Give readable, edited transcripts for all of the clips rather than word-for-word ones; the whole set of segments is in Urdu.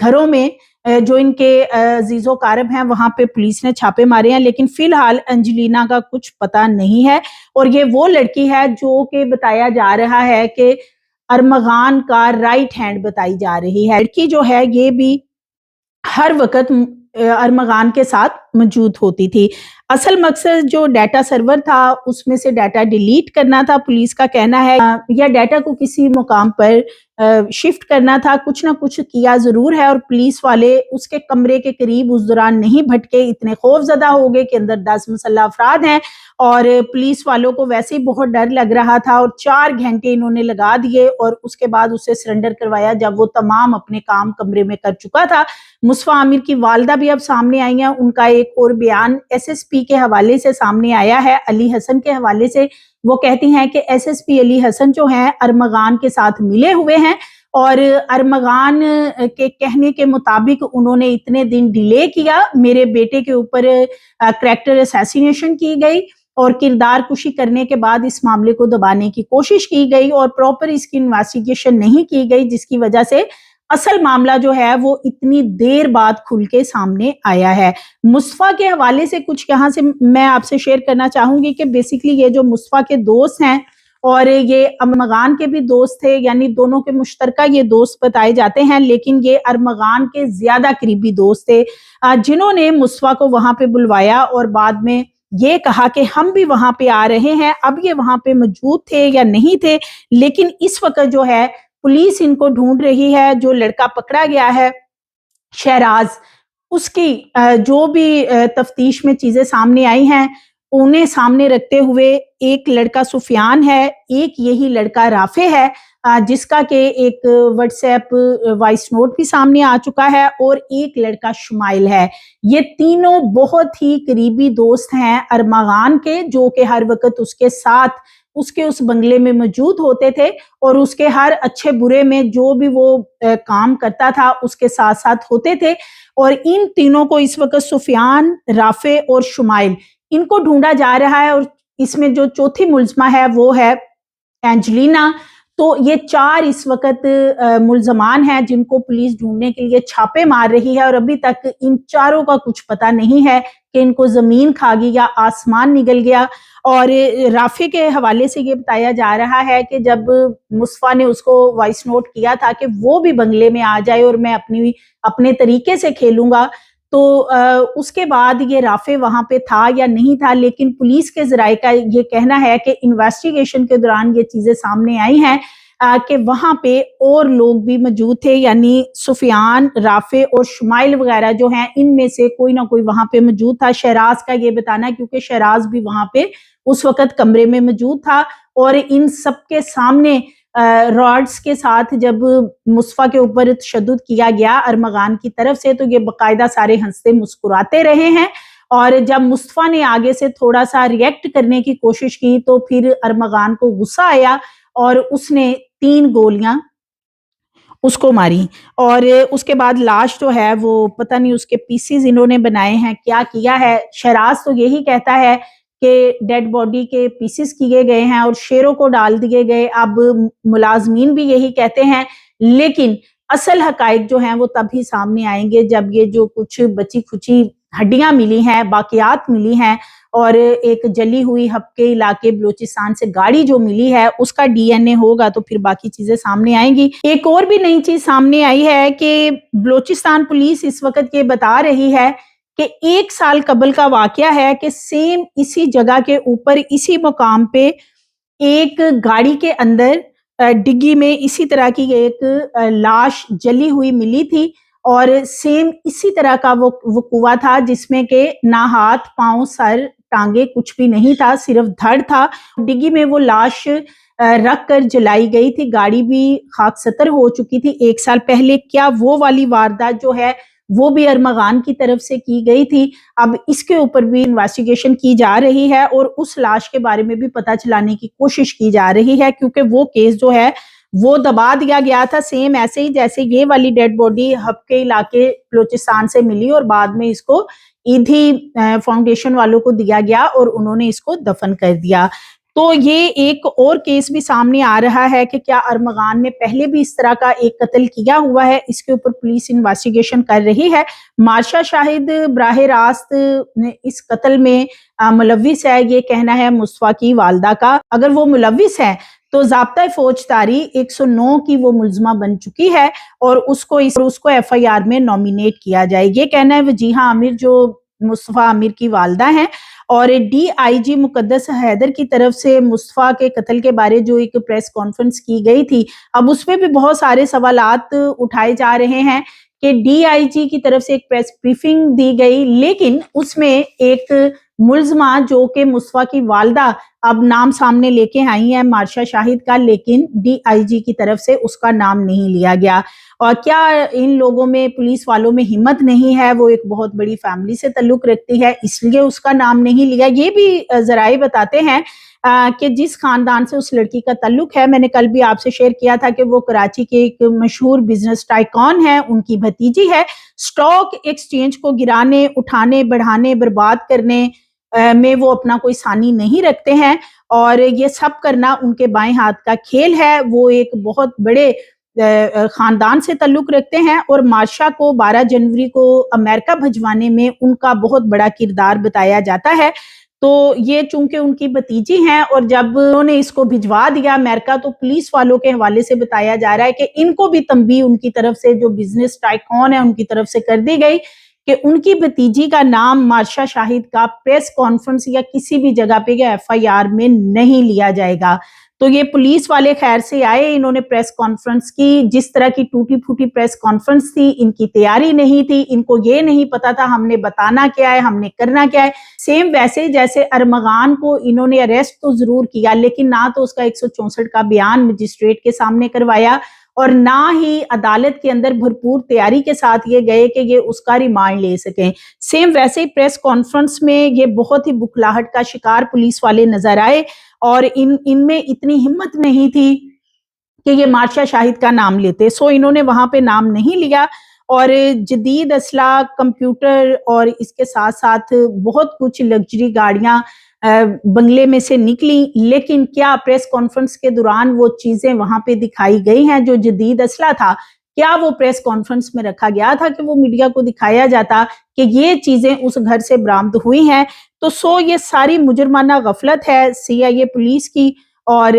گھروں میں جو ان کے عزیز و اقارب ہیں وہاں پہ پولیس نے چھاپے مارے ہیں، لیکن فی الحال انجلینا کا کچھ پتہ نہیں ہے، اور یہ وہ لڑکی ہے جو کہ بتایا جا رہا ہے کہ ارمغان کا رائٹ ہینڈ بتائی جا رہی ہے۔ لڑکی جو ہے یہ بھی ہر وقت ارمغان کے ساتھ موجود ہوتی تھی۔ اصل مقصد جو ڈیٹا سرور تھا اس میں سے ڈیٹا ڈیلیٹ کرنا تھا، پولیس کا کہنا ہے، یا ڈیٹا کو کسی مقام پر شفٹ کرنا تھا، کچھ نہ کچھ کیا ضرور ہے، اور پولیس والے اس کے کمرے کے قریب اس دوران نہیں بھٹکے، اتنے خوف زدہ ہو گئے کہ اندر 10 مسلح افراد ہیں، اور پولیس والوں کو ویسے ہی بہت ڈر لگ رہا تھا، اور 4 گھنٹے انہوں نے لگا دیے اور اس کے بعد اسے سرنڈر کروایا جب وہ تمام اپنے کام کمرے میں کر چکا تھا۔ مصطفیٰ عامر کی والدہ بھی اب سامنے آئی ہیں، ان کا ایک اور بیان ایس ایس پی کے حوالے سے سامنے آیا ہے، علی حسن کے حوالے سے۔ وہ کہتی ہیں کہ ایس ایس پی علی حسن جو ہیں ارمغان کے ساتھ ملے ہوئے ہیں، اور ارمغان کے کہنے کے مطابق انہوں نے اتنے دن ڈیلے کیا، میرے بیٹے کے اوپر کریکٹر اسیسینیشن کی گئی اور کردار کشی کرنے کے بعد اس معاملے کو دبانے کی کوشش کی گئی اور پراپر اس کی انویسٹیگیشن نہیں کی گئی، جس کی وجہ سے اصل معاملہ جو ہے وہ اتنی دیر بعد کھل کے سامنے آیا ہے۔ مصطفیٰ کے حوالے سے کچھ یہاں سے میں آپ سے شیئر کرنا چاہوں گی کہ بیسیکلی یہ جو مصطفیٰ کے دوست ہیں اور یہ ارمغان کے بھی دوست تھے، یعنی دونوں کے مشترکہ یہ دوست بتائے جاتے ہیں، لیکن یہ ارمغان کے زیادہ قریبی دوست تھے، جنہوں نے مصطفیٰ کو وہاں پہ بلوایا اور بعد میں یہ کہا کہ ہم بھی وہاں پہ آ رہے ہیں۔ اب یہ وہاں پہ موجود تھے یا نہیں تھے، لیکن اس وقت جو ہے پولیس ان کو ڈھونڈ رہی ہے۔ جو لڑکا پکڑا گیا ہے شہراز، اس کی جو بھی تفتیش میں چیزیں سامنے آئی ہیں انہیں سامنے رکھتے ہوئے ایک لڑکا سفیان ہے، ایک یہی لڑکا رافع ہے، جس کا کہ ایک واٹس ایپ وائس نوٹ بھی سامنے آ چکا ہے، اور ایک لڑکا شمائل ہے۔ یہ تینوں بہت ہی قریبی دوست ہیں ارمغان کے، جو کہ ہر وقت اس کے ساتھ اس بنگلے میں موجود ہوتے تھے، اور اس کے ہر اچھے برے میں جو بھی وہ کام کرتا تھا اس کے ساتھ ساتھ ہوتے تھے۔ اور ان تینوں کو اس وقت سفیان، رافع اور شمائل ان کو ڈھونڈا جا رہا ہے، اور اس میں جو چوتھی ملزمہ ہے وہ ہے انجلینا۔ تو یہ 4 اس وقت ملزمان ہیں جن کو پولیس ڈھونڈنے کے لیے چھاپے مار رہی ہے، اور ابھی تک ان چاروں کا کچھ پتہ نہیں ہے کہ ان کو زمین کھا گئی یا آسمان نگل گیا۔ اور رافع کے حوالے سے یہ بتایا جا رہا ہے کہ جب مصطفیٰ نے اس کو وائس نوٹ کیا تھا کہ وہ بھی بنگلے میں آ جائے اور میں اپنے طریقے سے کھیلوں گا، تو اس کے بعد یہ رافع وہاں پہ تھا یا نہیں تھا، لیکن پولیس کے ذرائع کا یہ کہنا ہے کہ انویسٹیگیشن کے دوران یہ چیزیں سامنے آئی ہیں کہ وہاں پہ اور لوگ بھی موجود تھے، یعنی سفیان، رافع اور شمائل وغیرہ جو ہیں ان میں سے کوئی نہ کوئی وہاں پہ موجود تھا۔ شہراز کا یہ بتانا ہے کیونکہ شہراز بھی وہاں پہ اس وقت کمرے میں موجود تھا، اور ان سب کے سامنے راڈز کے ساتھ جب مصطفیٰ کے اوپر تشدد کیا گیا ارمغان کی طرف سے، تو یہ باقاعدہ سارے ہنستے مسکراتے رہے ہیں، اور جب مصطفیٰ نے آگے سے تھوڑا سا ریئیکٹ کرنے کی کوشش کی تو پھر ارمغان کو غصہ آیا اور اس نے 3 گولیاں اس کو ماری، اور اس کے بعد لاش جو ہے وہ پتہ نہیں اس کے پیسز انہوں نے بنائے ہیں، کیا کیا ہے۔ شہراز تو یہی کہتا ہے کہ ڈیڈ باڈی کے پیسز کیے گئے ہیں اور شیروں کو ڈال دیے گئے، اب ملازمین بھی یہی کہتے ہیں، لیکن اصل حقائق جو ہیں وہ تب ہی سامنے آئیں گے جب یہ جو کچھ بچی کھچی ہڈیاں ملی ہیں، باقیات ملی ہیں، اور ایک جلی ہوئی حبکے علاقے بلوچستان سے گاڑی جو ملی ہے اس کا ڈی این اے ہوگا تو پھر باقی چیزیں سامنے آئیں گی۔ ایک اور بھی نئی چیز سامنے آئی ہے کہ بلوچستان پولیس اس وقت یہ بتا رہی ہے کہ 1 سال قبل کا واقعہ ہے کہ سیم اسی جگہ کے اوپر اسی مقام پہ ایک گاڑی کے اندر ڈگی میں اسی طرح کی ایک لاش جلی ہوئی ملی تھی، اور سیم اسی طرح کا وہ وقوع تھا جس میں کہ نہ ہاتھ، پاؤں، سر، ٹانگیں کچھ بھی نہیں تھا، صرف دھڑ تھا۔ ڈگی میں وہ لاش رکھ کر جلائی گئی تھی، گاڑی بھی خاک ستر ہو چکی تھی 1 سال پہلے۔ کیا وہ والی واردات جو ہے وہ بھی ارمغان کی طرف سے کی گئی تھی؟ اب اس کے اوپر بھی انویسٹیگیشن کی جا رہی ہے، اور اس لاش کے بارے میں بھی پتہ چلانے کی کوشش کی جا رہی ہے، کیونکہ وہ کیس جو ہے وہ دبا دیا گیا تھا سیم ایسے ہی جیسے یہ والی ڈیڈ باڈی حبکے علاقے بلوچستان سے ملی، اور بعد میں اس کو ایدھی فاؤنڈیشن والوں کو دیا گیا اور انہوں نے اس کو دفن کر دیا۔ تو یہ ایک اور کیس بھی سامنے آ رہا ہے کہ کیا ارمغان نے پہلے بھی اس طرح کا ایک قتل کیا ہوا ہے، اس کے اوپر پولیس انویسٹیگیشن کر رہی ہے۔ مارشا شاہد براہ راست اس قتل میں ملوث ہے، یہ کہنا ہے مصطفیٰ کی والدہ کا۔ اگر وہ ملوث ہے تو ضابطہ فوجداری 109 کی وہ ملزمہ بن چکی ہے اور اس کو ایف آئی آر میں نامینیٹ کیا جائے، یہ کہنا ہے وجیہہ عامر جو مصطفیٰ عامر کی والدہ ہیں۔ اور ڈی آئی جی مقدس حیدر کی طرف سے مصطفیٰ کے قتل کے بارے جو ایک پریس کانفرنس کی گئی تھی، اب اس میں بھی بہت سارے سوالات اٹھائے جا رہے ہیں کہ ڈی آئی جی کی طرف سے ایک پریس بریفنگ دی گئی، لیکن اس میں ایک ملزمہ جو کہ مصطفیٰ کی والدہ اب نام سامنے لے کے آئی ہیں مارشا شاہد کا، لیکن ڈی آئی جی کی طرف سے اس کا نام نہیں لیا گیا۔ اور کیا ان لوگوں میں، پولیس والوں میں ہمت نہیں ہے؟ وہ ایک بہت بڑی فیملی سے تعلق رکھتی ہے، اس لیے اس کا نام نہیں لیا۔ یہ بھی ذرائع بتاتے ہیں کہ جس خاندان سے اس لڑکی کا تعلق ہے، میں نے کل بھی آپ سے شیئر کیا تھا کہ وہ کراچی کے ایک مشہور بزنس ٹائکون ہے، ان کی بھتیجی ہے۔ سٹاک ایکسچینج کو گرانے، اٹھانے، بڑھانے، برباد کرنے میں وہ اپنا کوئی ثانی نہیں رکھتے ہیں، اور یہ سب کرنا ان کے بائیں ہاتھ کا کھیل ہے۔ وہ ایک بہت بڑے خاندان سے تعلق رکھتے ہیں، اور مارشا کو 12 جنوری کو امریکہ بھجوانے میں ان کا بہت بڑا کردار بتایا جاتا ہے۔ تو یہ چونکہ ان کی بھتیجی ہیں، اور جب انہوں نے اس کو بھجوا دیا امریکہ، تو پولیس والوں کے حوالے سے بتایا جا رہا ہے کہ ان کو بھی تنبیہ ان کی طرف سے، جو بزنس ٹائکون ہے ان کی طرف سے کر دی گئی کہ ان کی بھتیجی کا نام مارشا شاہد کا پریس کانفرنس یا کسی بھی جگہ پہ یا ایف آئی آر میں نہیں لیا جائے گا۔ تو یہ پولیس والے خیر سے آئے، انہوں نے پریس کانفرنس کی، جس طرح کی ٹوٹی پھوٹی پریس کانفرنس تھی، ان کی تیاری نہیں تھی، ان کو یہ نہیں پتا تھا ہم نے بتانا کیا ہے، ہم نے کرنا کیا ہے۔ سیم ویسے جیسے ارمغان کو انہوں نے اریسٹ تو ضرور کیا، لیکن نہ تو اس کا 164 کا بیان مجسٹریٹ کے سامنے کروایا، اور نہ ہی عدالت کے اندر بھرپور تیاری کے ساتھ یہ گئے کہ یہ اس کا ریمانڈ لے سکیں۔ سیم ویسے ہی پریس کانفرنس میں یہ بہت ہی بکھلاہٹ کا شکار پولیس والے نظر آئے، اور ان میں اتنی ہمت نہیں تھی کہ یہ مارشا شاہد کا نام لیتے، سو انہوں نے وہاں پہ نام نہیں لیا۔ اور جدید اسلحہ، کمپیوٹر اور اس کے ساتھ ساتھ بہت کچھ لگژری گاڑیاں بنگلے میں سے نکلی، لیکن کیا پریس کانفرنس کے دوران وہ چیزیں وہاں پہ دکھائی گئی ہیں جو جدید اسلحہ تھا؟ کیا وہ پریس کانفرنس میں رکھا گیا تھا کہ وہ میڈیا کو دکھایا جاتا کہ یہ چیزیں اس گھر سے برآمد ہوئی ہیں؟ تو یہ ساری مجرمانہ غفلت ہے سی آئی اے پولیس کی، اور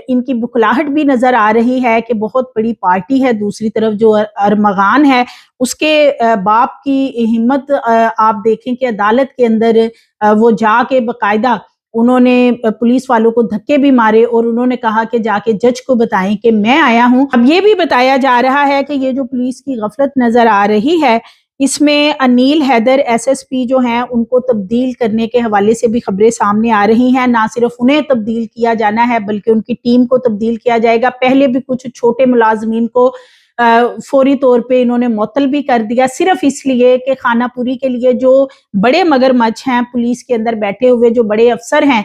ان کی بکھلاہٹ بھی نظر آ رہی ہے کہ بہت بڑی پارٹی ہے دوسری طرف جو ارمغان ہے، اس کے باپ کی ہمت آپ دیکھیں کہ عدالت کے اندر وہ جا کے باقاعدہ انہوں نے پولیس والوں کو دھکے بھی مارے، اور انہوں نے کہا کہ جا کے جج کو بتائیں کہ میں آیا ہوں۔ اب یہ بھی بتایا جا رہا ہے کہ یہ جو پولیس کی غفلت نظر آ رہی ہے، اس میں Anil Haider S S P جو ہیں ان کو تبدیل کرنے کے حوالے سے بھی خبریں سامنے آ رہی ہیں۔ نہ صرف انہیں تبدیل کیا جانا ہے بلکہ ان کی ٹیم کو تبدیل کیا جائے گا۔ پہلے بھی کچھ چھوٹے ملازمین کو فوری طور پہ انہوں نے معطل بھی کر دیا، صرف اس لیے کہ خانہ پوری کے لیے جو بڑے مگرمچھ ہیں پولیس کے اندر بیٹھے ہوئے، جو بڑے افسر ہیں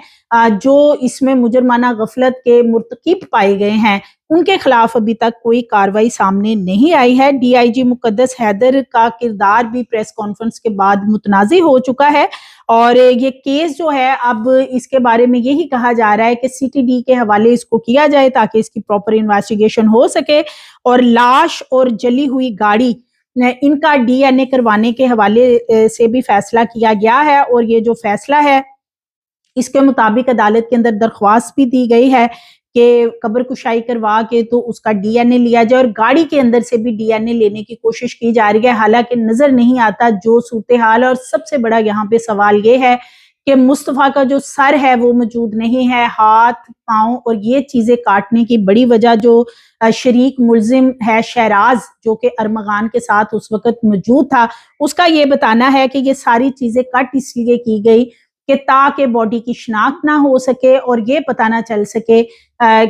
جو اس میں مجرمانہ غفلت کے مرتکب پائے گئے ہیں، ان کے خلاف ابھی تک کوئی کاروائی سامنے نہیں آئی ہے۔ ڈی آئی جی مقدس حیدر کا کردار بھی پریس کانفرنس کے بعد متنازع ہو چکا ہے، اور یہ کیس جو ہے اب اس کے بارے میں یہی کہا جا رہا ہے کہ سی ٹی ڈی کے حوالے اس کو کیا جائے تاکہ اس کی پراپر انویسٹیگیشن ہو سکے، اور لاش اور جلی ہوئی گاڑی ان کا ڈی این اے کروانے کے حوالے سے بھی فیصلہ کیا گیا ہے، اور یہ جو فیصلہ ہے اس کے مطابق عدالت کے اندر درخواست بھی دی گئی ہے کہ قبر کشائی کروا کے تو اس کا ڈی این اے لیا جائے، اور گاڑی کے اندر سے بھی ڈی این اے لینے کی کوشش کی جا رہی ہے، حالانکہ نظر نہیں آتا جو صورتحال ہے۔ اور سب سے بڑا یہاں پہ سوال یہ ہے کہ مصطفیٰ کا جو سر ہے وہ موجود نہیں ہے، ہاتھ، پاؤں اور یہ چیزیں کاٹنے کی بڑی وجہ جو شریک ملزم ہے شہراز، جو کہ ارمغان کے ساتھ اس وقت موجود تھا، اس کا یہ بتانا ہے کہ یہ ساری چیزیں کٹ اس لیے کی گئی کہ تاکہ باڈی کی شناخت نہ ہو سکے اور یہ پتہ نہ چل سکے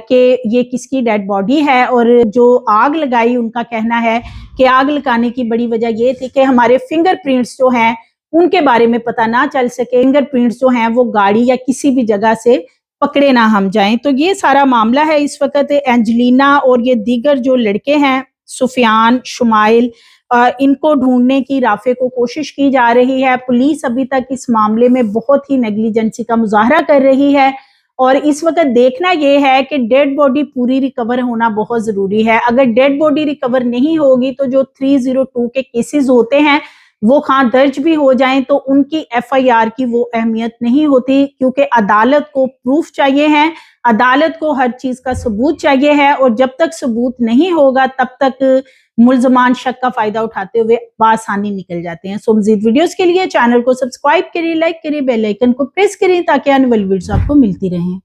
کہ یہ کس کی ڈیڈ باڈی ہے۔ اور جو آگ لگائی، ان کا کہنا ہے کہ آگ لگانے کی بڑی وجہ یہ تھی کہ ہمارے فنگر پرنٹس جو ہیں ان کے بارے میں پتہ نہ چل سکے، فنگر پرنٹس جو ہیں وہ گاڑی یا کسی بھی جگہ سے پکڑے نہ ہم جائیں۔ تو یہ سارا معاملہ ہے اس وقت۔ اینجلینا اور یہ دیگر جو لڑکے ہیں، سفیان، شمائل، ان کو ڈھونڈنے کی رافع کو کوشش کی جا رہی ہے۔ پولیس ابھی تک اس معاملے میں بہت ہی نیگلیجنسی کا مظاہرہ کر رہی ہے، اور اس وقت دیکھنا یہ ہے کہ ڈیڈ باڈی پوری ریکور ہونا بہت ضروری ہے. اگر ڈیڈ باڈی ریکور نہیں ہوگی تو جو 302 کے کیسز ہوتے ہیں وہ خواہ درج بھی ہو جائیں تو ان کی ایف آئی آر کی وہ اہمیت نہیں ہوتی, کیونکہ عدالت کو پروف چاہیے ہے, عدالت کو ہر چیز کا ثبوت چاہیے ہے, اور جب تک ثبوت نہیں ہوگا تب تک ملزمان شک کا فائدہ اٹھاتے ہوئے بآسانی نکل جاتے ہیں. سو مزید ویڈیوز کے لیے چینل کو سبسکرائب کریں, لائک کریں, بیل آئیکن کو پریس کریں تاکہ آنے والی ویڈیوز آپ کو ملتی رہیں.